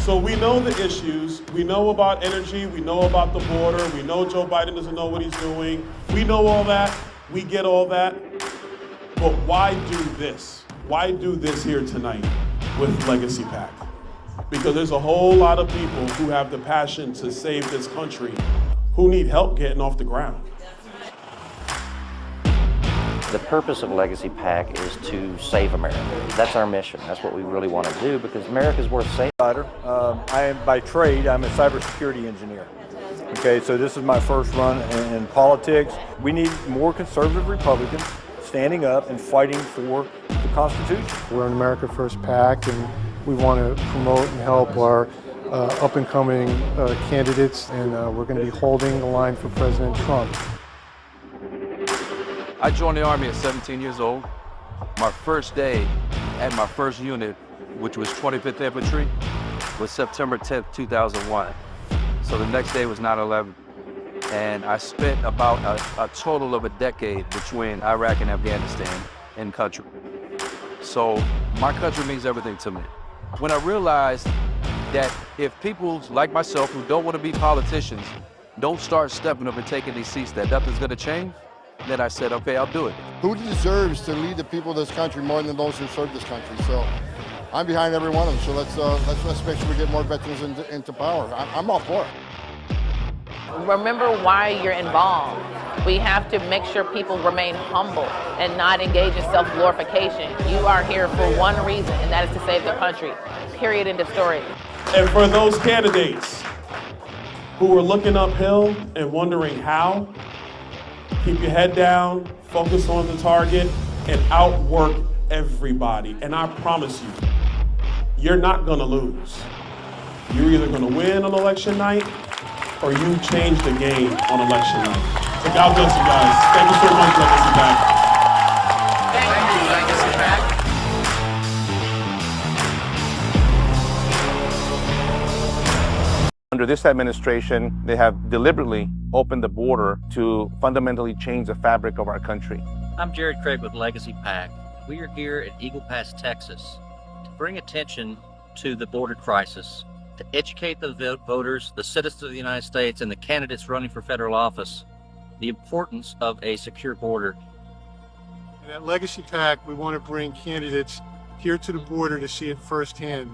So we know the issues, we know about energy, we know about the border, we know Joe Biden doesn't know what he's doing. We know all that, we get all that. But why do this? Why do this here tonight with Legacy PAC? Because there's a whole lot of people who have the passion to save this country who need help getting off the ground. The purpose of Legacy PAC is to save America. That's our mission. That's what we really want to do because America is worth saving. I am by trade, I'm a cybersecurity engineer. Okay, so this is my first run in politics. We need more conservative Republicans standing up and fighting for the Constitution. We're an America First PAC, and we want to promote and help our up-and-coming candidates, and we're going to be holding the line for President Trump. I joined the Army at 17 years old. My first day at my first unit, which was 25th Infantry, was September 10th, 2001. So the next day was 9/11. And I spent about a total of a decade between Iraq and Afghanistan in country. So my country means everything to me. When I realized that if people like myself who don't want to be politicians don't start stepping up and taking these seats, that nothing's going to change, then I said, okay, I'll do it. Who deserves to lead the people of this country more than those who serve this country? So I'm behind every one of them. So let's make sure we get more veterans into power. I'm all for it. Remember why you're involved. We have to make sure people remain humble and not engage in self-glorification. You are here for one reason, and that is to save the country. Period. End of story. And for those candidates who are looking uphill and wondering how, keep your head down, focus on the target, and outwork everybody. And I promise you, you're not gonna lose. You're either gonna win on election night or you change the game on election night. So God bless you guys. Thank you so much, Legacy PAC. Thank you, Legacy PAC. Under this administration, they have deliberately opened the border to fundamentally change the fabric of our country. I'm Jared Craig with Legacy PAC. We are here at Eagle Pass, Texas, to bring attention to the border crisis, to educate the voters, the citizens of the United States, and the candidates running for federal office, the importance of a secure border. And at Legacy PAC, we want to bring candidates here to the border to see it firsthand,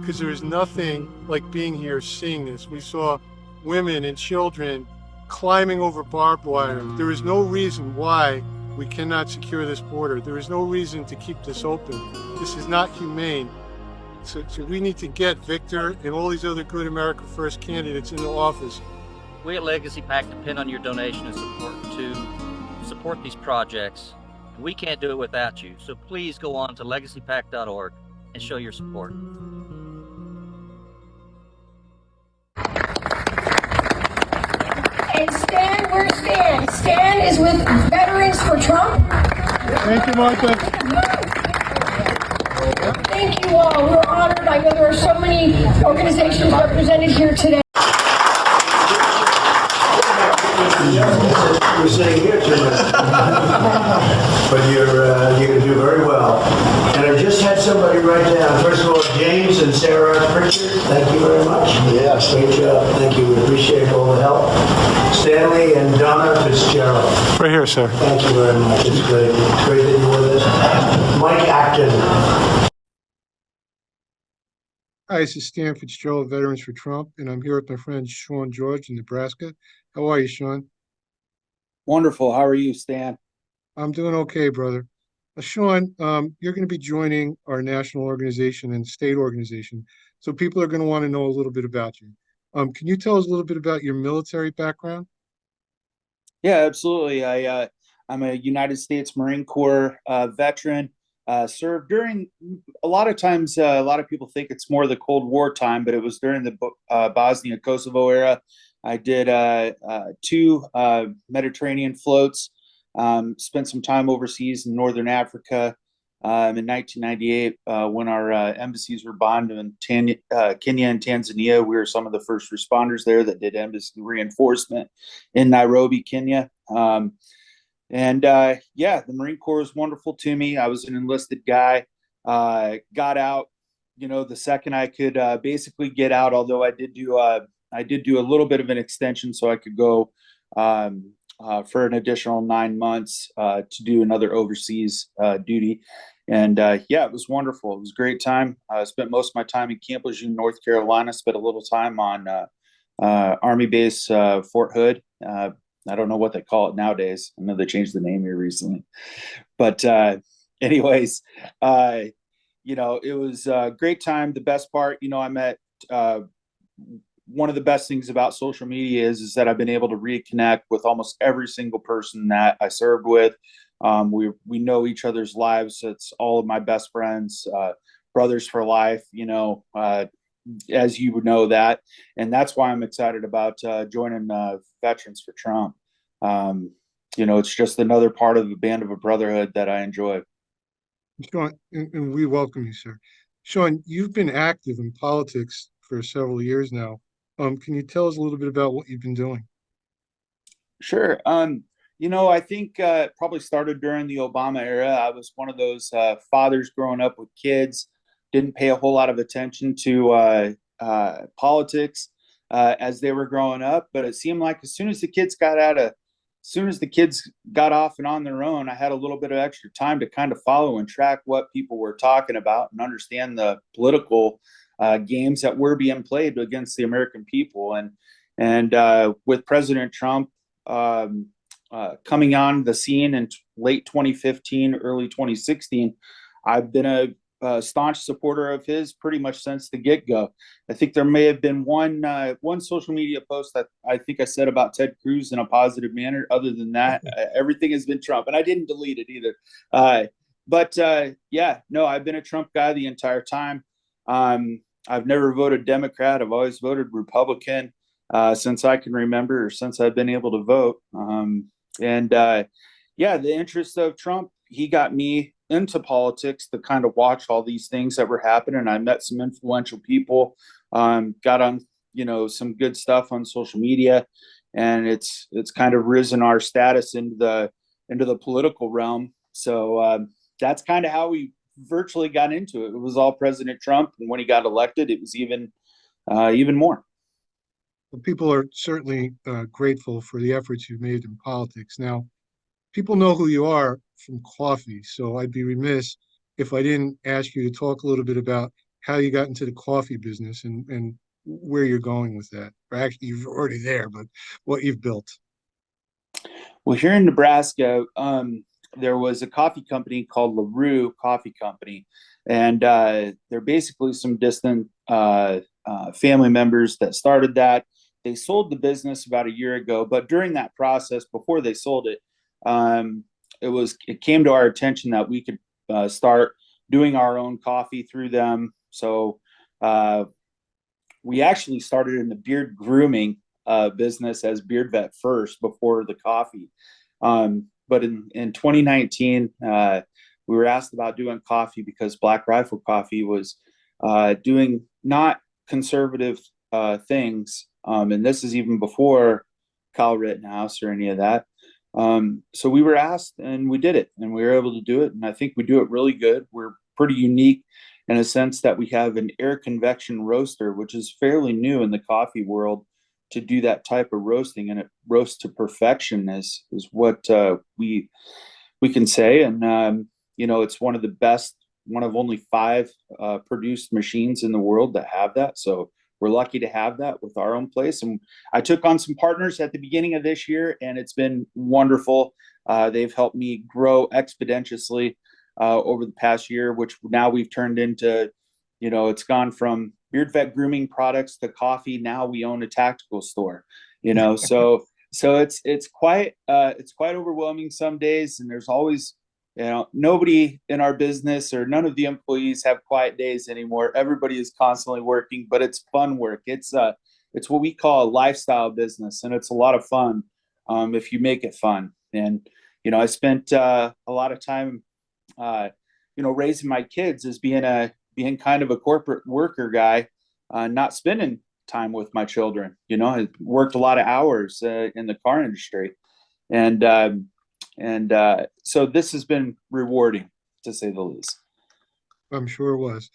because there is nothing like being here, seeing this. We saw women and children climbing over barbed wire. There is no reason why we cannot secure this border. There is no reason to keep this open. This is not humane. So we need to get Victor and all these other good America First candidates into office. We at Legacy PAC depend on your donation and support to support these projects. We can't do it without you. So please go on to legacypac.org and show your support. And Stan, where's Stan? Stan is with Veterans for Trump. Thank you, Martha. Thank you all. We're honored. I know there are so many organizations represented here today. We're sitting here tonight, but you're going to do very well. And I just had somebody write down, first of all, James and Sarah Pritchard, thank you very much. Yes, great job. Thank you. We appreciate all the help. Stanley and Donna Fitzgerald. Right here, sir. Thank you very much. It's great. It's great that you're with us. Mike Acton. Hi, this is Stan Fitzgerald, Veterans for Trump, and I'm here with my friend Sean George in Nebraska. How are you, Sean? Wonderful. How are you, Stan? I'm doing okay, brother. Sean, you're going to be joining our national organization and state organization, so people are going to want to know a little bit about you. Can you tell us a little bit about your military background? Yeah, absolutely. I'm a United States Marine Corps veteran. Served during, a lot of times, a lot of people think it's more the Cold War time, but it was during the Bosnia-Kosovo era. I did 2 Mediterranean floats, spent some time overseas in Northern Africa in 1998 when our embassies were bombed in Kenya and Tanzania. We were some of the first responders there that did embassy reinforcement in Nairobi, Kenya. Yeah, the Marine Corps was wonderful to me. I was an enlisted guy, got out, the second I could basically get out, although I did do a little bit of an extension so I could go for an additional 9 months to do another overseas duty. And yeah, it was wonderful. It was a great time. I spent most of my time in Camp Lejeune, North Carolina, spent a little time on Army base Fort Hood. I don't know what they call it nowadays. I know they changed the name here recently. But anyways, it was a great time. The best part, I met one of the best things about social media is that I've been able to reconnect with almost every single person that I served with. We know each other's lives. It's all of my best friends, brothers for life, as you would know that. And that's why I'm excited about joining Veterans for Trump. It's just another part of the band of a brotherhood that I enjoy. Sean, and we welcome you, sir. Sean, you've been active in politics for several years now. Can you tell us a little bit about what you've been doing? Sure. I think it probably started during the Obama era. I was one of those fathers growing up with kids, didn't pay a whole lot of attention to politics as they were growing up. But it seemed like as soon as the kids got off and on their own, I had a little bit of extra time to kind of follow and track what people were talking about and understand the political games that were being played against the American people. And with President Trump coming on the scene in late 2015, early 2016, I've been a staunch supporter of his pretty much since the get-go. I think there may have been one social media post that I think I said about Ted Cruz in a positive manner. Other than that, everything has been Trump, and I didn't delete it either. I've been a Trump guy the entire time. I've never voted Democrat. I've always voted Republican since I can remember, or since I've been able to vote. The interest of Trump, he got me into politics to kind of watch all these things that were happening. I met some influential people, got on, some good stuff on social media, and it's kind of risen our status into the political realm. So that's kind of how we virtually got into it. It was all President Trump, and when he got elected, it was even more. Well, people are certainly grateful for the efforts you've made in politics. Now, people know who you are from coffee, so I'd be remiss if I didn't ask you to talk a little bit about how you got into the coffee business and where you're going with that. Or actually, you're already there, but what you've built. Well, here in Nebraska, there was a coffee company called LaRue Coffee Company, and they're basically some distant family members that started that. They sold the business about a year ago, but during that process, before they sold it, it came to our attention that we could start doing our own coffee through them. So we actually started in the beard grooming business as Beard Vet first before the coffee. But in 2019, we were asked about doing coffee because Black Rifle Coffee was doing not conservative things. And this is even before Kyle Rittenhouse or any of that. So we were asked and we did it, and we were able to do it. And I think we do it really good. We're pretty unique in a sense that we have an air convection roaster, which is fairly new in the coffee world to do that type of roasting, and it roasts to perfection is what we can say. And, it's one of the best, one of only 5 produced machines in the world that have that. So we're lucky to have that with our own place. And I took on some partners at the beginning of this year, and it's been wonderful. They've helped me grow exponentially over the past year, which now we've turned into, it's gone from Beard Vet grooming products to coffee. Now we own a tactical store, so it's quite overwhelming some days. And there's always, nobody in our business or none of the employees have quiet days anymore. Everybody is constantly working, but it's fun work. It's what we call a lifestyle business, and it's a lot of fun if you make it fun. And I spent a lot of time raising my kids as being kind of a corporate worker guy, not spending time with my children. I worked a lot of hours in the car industry, and so this has been rewarding, to say the least. I'm sure it was.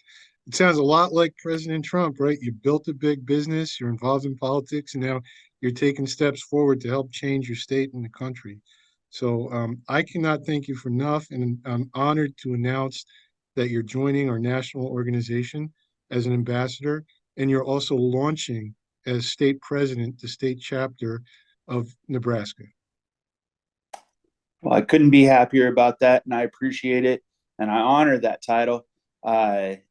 It sounds a lot like President Trump, right? You built a big business, you're involved in politics, and now you're taking steps forward to help change your state and the country. So I cannot thank you for enough, and I'm honored to announce that you're joining our national organization as an ambassador, and you're also launching as state president, the state chapter of Nebraska. Well, I couldn't be happier about that, and I appreciate it, and I honor that title. I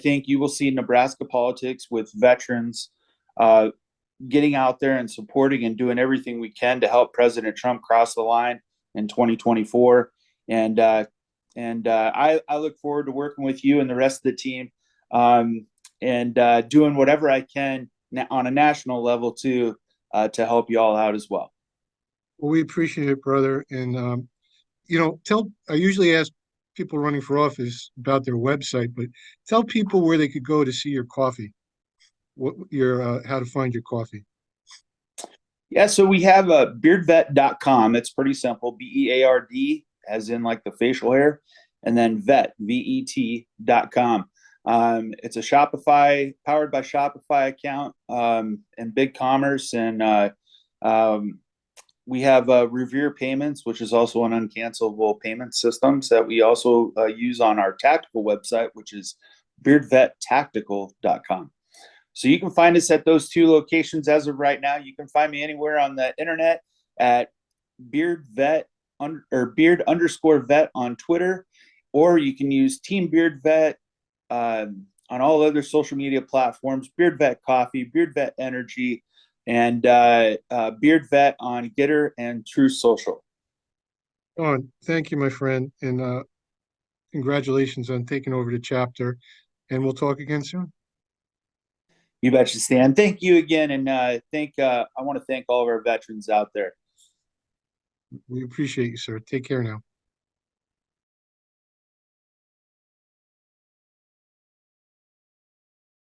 think you will see Nebraska politics with veterans getting out there and supporting and doing everything we can to help President Trump cross the line in 2024. I look forward to working with you and the rest of the team doing whatever I can on a national level to help you all out as well. Well, we appreciate it, brother. And, I usually ask people running for office about their website, but tell people where they could go to see your coffee, how to find your coffee. Yeah, so we have beardvet.com. It's pretty simple. BEARD, as in like the facial hair, and then vet, VET.com. It's a Shopify, powered by Shopify account and BigCommerce. And we have Revere Payments, which is also an uncancelable payment systems that we also use on our tactical website, which is beardvettactical.com. So you can find us at those two locations as of right now. You can find me anywhere on the internet at beard_vet on Twitter, or you can use Team Beard Vet on all other social media platforms, Beard Vet Coffee, Beard Vet Energy, and Beard Vet on Getter and True Social. Oh, thank you, my friend. And congratulations on taking over the chapter. And we'll talk again soon. You betcha, Stan. Thank you again. And I want to thank all of our veterans out there. We appreciate you, sir. Take care now.